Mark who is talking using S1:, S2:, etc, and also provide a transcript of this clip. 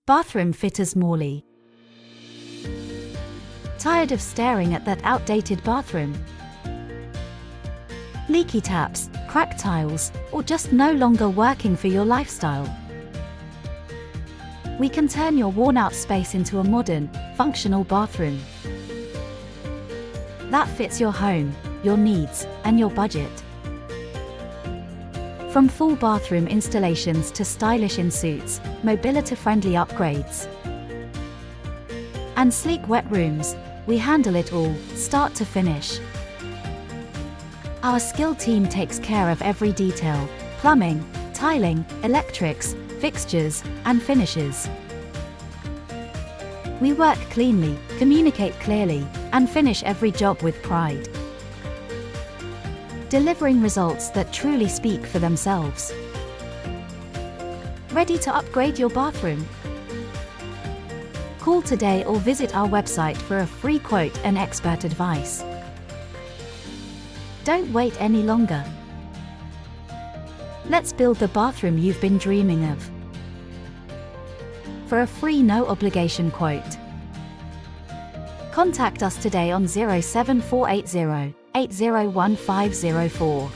S1: Bathroom Fitters Morley. Tired of staring at that outdated bathroom? Leaky taps, cracked tiles, or just no longer working for your lifestyle? We can turn your worn-out space into a modern, functional bathroom that fits your home, your needs, and your budget. From full bathroom installations to stylish ensuites, mobility-friendly upgrades, and sleek wet rooms, we handle it all, start to finish. Our skilled team takes care of every detail: plumbing, tiling, electrics, fixtures, and finishes. We work cleanly, communicate clearly, and finish every job with pride, delivering results that truly speak for themselves. Ready to upgrade your bathroom? Call today or visit our website for a free quote and expert advice. Don't wait any longer. Let's build the bathroom you've been dreaming of. For a free no-obligation quote, contact us today on 07480 801504.